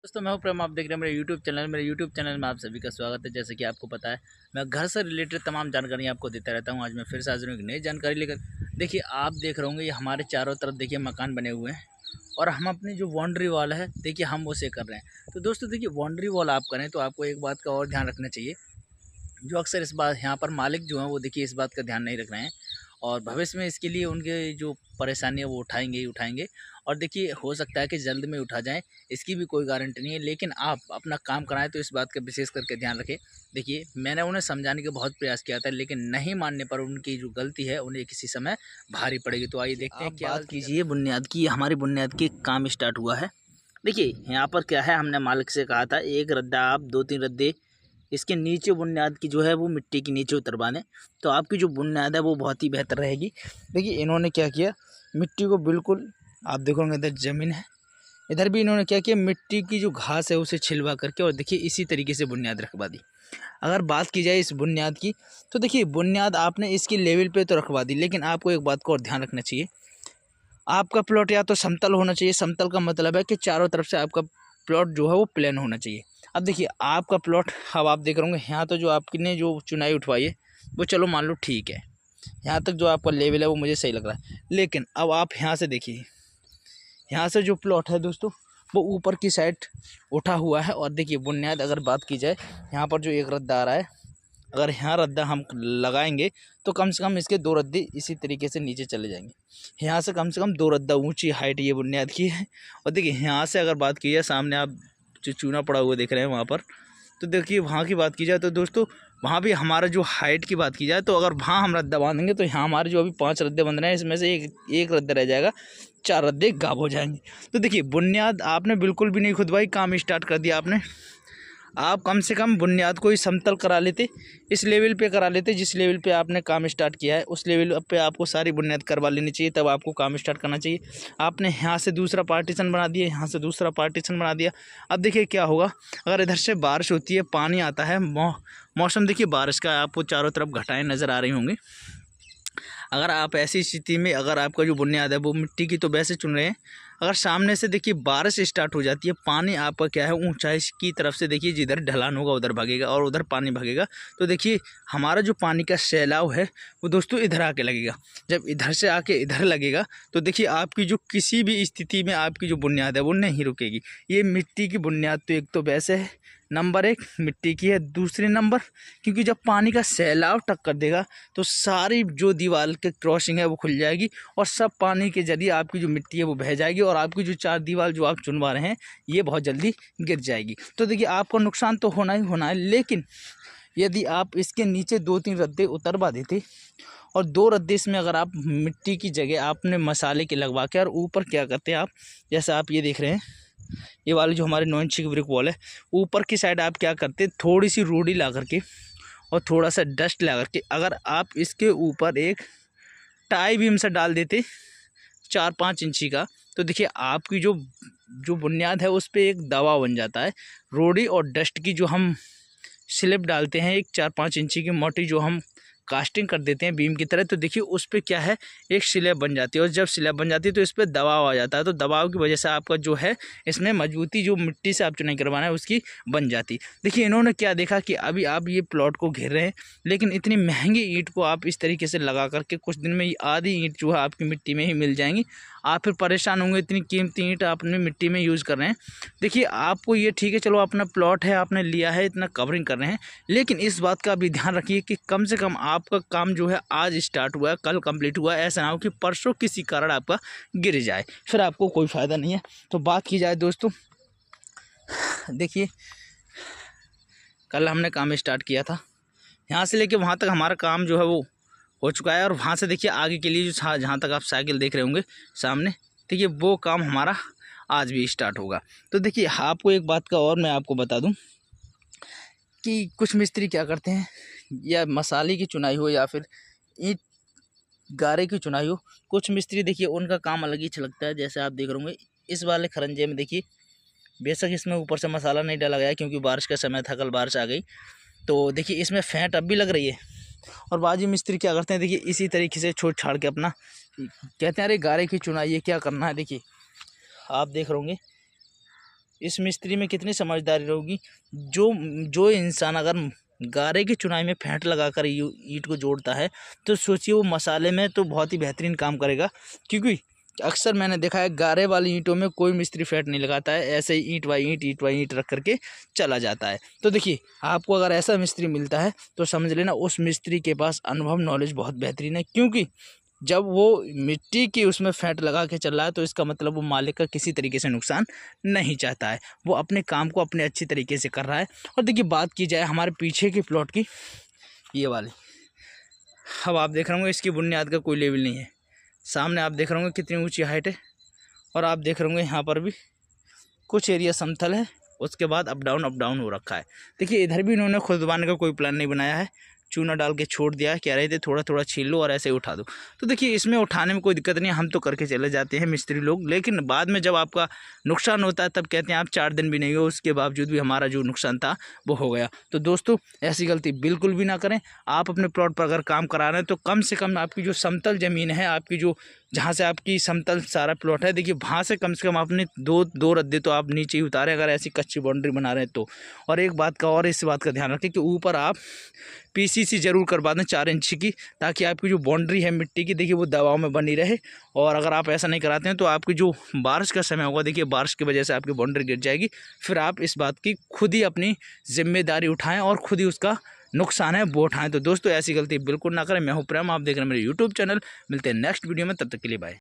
दोस्तों मैं हूं प्रेम। आप देख रहे हैं मेरे यूट्यूब चैनल में आप सभी का स्वागत है। जैसे कि आपको पता है मैं घर से रिलेटेड तमाम जानकारी आपको देता रहता हूं। आज मैं फिर से हाजिर हूं एक नई जानकारी लेकर। देखिए आप देख रहे होंगे ये हमारे चारों तरफ देखिए मकान बने हुए हैं और हम अपनी जो बाउंड्री वॉल है देखिए हम उसे कर रहे हैं। तो दोस्तों देखिए बाउंड्री वॉल आप करें तो आपको एक बात का और ध्यान रखना चाहिए। जो अक्सर इस बात यहाँ पर मालिक जो हैं वो देखिए इस बात का ध्यान नहीं रख रहे हैं और भविष्य में इसके लिए उनके जो परेशानी है वो उठाएंगे ही उठाएंगे। और देखिए हो सकता है कि जल्द में उठा जाएं, इसकी भी कोई गारंटी नहीं है, लेकिन आप अपना काम कराएं तो इस बात का विशेष करके ध्यान रखें। देखिए मैंने उन्हें समझाने का बहुत प्रयास किया था, लेकिन नहीं मानने पर उनकी जो गलती है उन्हें किसी समय भारी पड़ेगी। तो आइए देखते हैं क्या बात कीजिए बुनियाद की। हमारी बुनियाद की काम स्टार्ट हुआ है। देखिए यहाँ पर क्या है, हमने मालिक से कहा था एक रद्दा आप 2-3 रद्दे इसके नीचे बुनियाद की जो है वो मिट्टी के नीचे उतरवा दें तो आपकी जो बुनियाद है वो बहुत ही बेहतर रहेगी। देखिए इन्होंने क्या किया, मिट्टी को बिल्कुल आप देखोगे इधर ज़मीन है, इधर भी इन्होंने क्या किया, मिट्टी की जो घास है उसे छिलवा करके और देखिए इसी तरीके से बुनियाद रखवा दी। अगर बात की जाए इस बुनियाद की तो देखिए बुनियाद आपने इसकी लेवल पे तो रखवा दी, लेकिन आपको एक बात को और ध्यान रखना चाहिए। आपका प्लॉट या तो समतल होना चाहिए। समतल का मतलब है कि चारों तरफ से आपका प्लॉट जो है वो प्लेन होना चाहिए। अब देखिए आपका प्लॉट, अब आप देख रहे होंगे यहाँ तो जो आपने जो चुनाई उठवाई है वो चलो मान लो ठीक है, यहाँ तक जो आपका लेवल है वो मुझे सही लग रहा है। लेकिन अब आप यहाँ से देखिए, यहाँ से जो प्लॉट है दोस्तों वो ऊपर की साइड उठा हुआ है। और देखिए बुनियाद अगर बात की जाए, यहाँ पर जो एक रद्दा आ रहा है, अगर यहाँ रद्दा हम लगाएंगे तो कम से कम इसके 2 रद्दे इसी तरीके से नीचे चले जाएंगे। यहाँ से कम 2 रद्दा ऊंची हाइट ये बुनियाद की है। और देखिए यहाँ से अगर बात की जाए, सामने आप जो चूना पड़ा हुआ देख रहे हैं वहाँ पर, तो देखिए वहाँ की बात की जाए तो दोस्तों वहाँ भी हमारा जो हाइट की बात की जाए तो अगर वहाँ हम रद्दा बांधेंगे तो यहाँ हमारे जो अभी 5 रद्दे बंध रहे हैं इसमें से एक रद्दा रह जाएगा, 4 रद्दे गायब हो जाएंगे। तो देखिए बुनियाद आपने बिल्कुल भी नहीं खुदवाई, काम स्टार्ट कर दिया आपने। आप कम से कम बुनियाद को ही समतल करा लेते, इस लेवल पे करा लेते जिस लेवल पे आपने काम स्टार्ट किया है उस लेवल पे आपको सारी बुनियाद करवा लेनी चाहिए, तब आपको काम स्टार्ट करना चाहिए। आपने यहाँ से दूसरा पार्टीशन बना दिया, यहाँ से दूसरा पार्टीशन बना दिया। अब देखिए क्या होगा, अगर इधर से बारिश होती है, पानी आता है, मौसम देखिए बारिश का आपको चारों तरफ घटाएं नज़र आ रही होंगी। अगर आप ऐसी स्थिति में, अगर आपका जो बुनियाद है वो मिट्टी की तो वैसे चुन रहे हैं, अगर सामने से देखिए बारिश स्टार्ट हो जाती है, पानी आपका क्या है ऊंचाई की तरफ से देखिए जिधर ढलान होगा उधर भागेगा और उधर पानी भागेगा। तो देखिए हमारा जो पानी का सैलाव है वो दोस्तों इधर आके लगेगा। जब इधर से आके इधर लगेगा तो देखिए आपकी जो किसी भी स्थिति में आपकी जो बुनियाद है वो नहीं रुकेगी। ये मिट्टी की बुनियाद तो एक तो वैसे है, नंबर 1 मिट्टी की है, दूसरे नंबर क्योंकि जब पानी का सैलाव टक्कर देगा तो सारी जो दीवार के क्रॉसिंग है वो खुल जाएगी और सब पानी के जरिए आपकी जो मिट्टी है वो बह जाएगी और आपकी जो 4 दीवार जो आप चुनवा रहे हैं ये बहुत जल्दी गिर जाएगी। तो देखिए आपको नुकसान तो होना ही होना है, लेकिन यदि आप इसके नीचे 2-3 रद्दे उतरवा देते और 2 रद्दे इसमें अगर आप मिट्टी की जगह आपने मसाले के लगवा के, और ऊपर क्या करते हैं आप, जैसे आप ये देख रहे हैं ये वाली जो हमारे 9 इंच की ब्रिक वॉल है, ऊपर की साइड आप क्या करते हैं, थोड़ी सी रोड़ी ला करके और थोड़ा सा डस्ट ला करके अगर आप इसके ऊपर एक टाई बीम से डाल देते 4-5 इंची का, तो देखिए आपकी जो जो बुनियाद है उस पर एक दबाव बन जाता है। रोड़ी और डस्ट की जो हम स्लिप डालते हैं, एक 4-5 इंची की मोटी जो हम कास्टिंग कर देते हैं बीम की तरह, तो देखिए उस पर क्या है एक स्लैब बन जाती है और जब स्लैब बन जाती है तो इस पर दबाव आ जाता है। तो दबाव की वजह से आपका जो है इसमें मजबूती जो मिट्टी से आप चुनाई करवाना है उसकी बन जाती। देखिए इन्होंने क्या देखा कि अभी आप ये प्लॉट को घेर रहे हैं, लेकिन इतनी महंगी ईंट को आप इस तरीके से लगा करके कुछ दिन में आधी ईंट जो है आपकी मिट्टी में ही मिल जाएंगी। आप फिर परेशान होंगे, इतनी कीमती ईंट आपने मिट्टी में यूज़ कर रहे हैं। देखिए आपको ये ठीक है, चलो अपना प्लॉट है आपने लिया है, इतना कवरिंग कर रहे हैं, लेकिन इस बात का भी ध्यान रखिए कि कम से कम आपका काम जो है आज स्टार्ट हुआ है, कल कंप्लीट हुआ है, ऐसा ना हो कि परसों किसी कारण आपका गिर जाए, फिर आपको कोई फ़ायदा नहीं है। तो बात की जाए दोस्तों, देखिए कल हमने काम स्टार्ट किया था, यहाँ से लेके वहाँ तक हमारा काम जो है वो हो चुका है। और वहाँ से देखिए आगे के लिए जो जहाँ तक आप साइकिल देख रहे होंगे सामने, देखिए वो काम हमारा आज भी स्टार्ट होगा। तो देखिए आपको एक बात का और मैं आपको बता दूं कि कुछ मिस्त्री क्या करते हैं, या मसाले की चुनाई हो या फिर ईंट गारे की चुनाई हो, कुछ मिस्त्री देखिए उनका काम अलग ही छलकता है। जैसे आप देख रहे होंगे इस वाले खरंजे में देखिए, बेशक इसमें ऊपर से मसाला नहीं डाला गया क्योंकि बारिश का समय था, कल बारिश आ गई, तो देखिए इसमें फेंट अब भी लग रही है। और बाजी मिस्त्री क्या करते हैं, देखिए इसी तरीके से छोड़ छाड़ के अपना कहते हैं अरे गारे की चुनाई ये क्या करना है। देखिए आप देख रहे होंगे इस मिस्त्री में कितनी समझदारी होगी। जो जो इंसान अगर गारे की चुनाई में फेंट लगाकर ईंट को जोड़ता है तो सोचिए वो मसाले में तो बहुत ही बेहतरीन काम करेगा। क्योंकि अक्सर मैंने देखा है गारे वाली ईंटों में कोई मिस्त्री फेंट नहीं लगाता है, ऐसे ही ईंट बाई ईंट रख करके चला जाता है। तो देखिए आपको अगर ऐसा मिस्त्री मिलता है तो समझ लेना उस मिस्त्री के पास अनुभव नॉलेज बहुत बेहतरीन है। क्योंकि जब वो मिट्टी की उसमें फेंट लगा के चल रहा है तो इसका मतलब वो मालिक का किसी तरीके से नुकसान नहीं चाहता है, वो अपने काम को अपने अच्छी तरीके से कर रहा है। और देखिए बात की जाए हमारे पीछे के प्लॉट की, ये वाली, अब आप देख रहे होंगे इसकी बुनियाद का कोई लेवल नहीं है। सामने आप देख रहे होंगे कितनी ऊंची हाइट है, और आप देख रहे होंगे यहाँ पर भी कुछ एरिया समतल है, उसके बाद अप डाउन हो रखा है। देखिए इधर भी इन्होंने खुरदबाने का कोई प्लान नहीं बनाया है, चूना डाल के छोड़ दिया है, कह रहे थे थोड़ा थोड़ा छील लो और ऐसे ही उठा दो। तो देखिए इसमें उठाने में कोई दिक्कत नहीं है, हम तो करके चले जाते हैं मिस्त्री लोग, लेकिन बाद में जब आपका नुकसान होता है तब कहते हैं आप 4 दिन भी नहीं हो, उसके बावजूद भी हमारा जो नुकसान था वो हो गया। तो दोस्तों ऐसी गलती बिल्कुल भी ना करें। आप अपने प्लॉट पर अगर काम करा रहे हैं तो कम से कम आपकी जो समतल ज़मीन है, आपकी जो जहाँ से आपकी समतल सारा प्लॉट है, देखिए वहाँ से कम आपने दो रद्दे तो आप नीचे ही उतारें अगर ऐसी कच्ची बाउंड्री बना रहे हैं तो। और एक बात का और इस बात का ध्यान रखें कि ऊपर आप पीसीसी ज़रूर करवा दें 4 इंच की, ताकि आपकी जो बाउंड्री है मिट्टी की देखिए वो दबाव में बनी रहे। और अगर आप ऐसा नहीं कराते हैं तो आपकी जो बारिश का समय होगा, देखिए बारिश की वजह से आपकी बाउंड्री गिर जाएगी, फिर आप इस बात की खुद ही अपनी जिम्मेदारी उठाएँ और खुद ही उसका नुकसान है वो उठाएँ। तो दोस्तों ऐसी गलती बिल्कुल ना करें। मैं हूं प्रेम, आप देख रहे हैं मेरे यूट्यूब चैनल। मिलते हैं नेक्स्ट वीडियो में, तब तक के लिए बाय।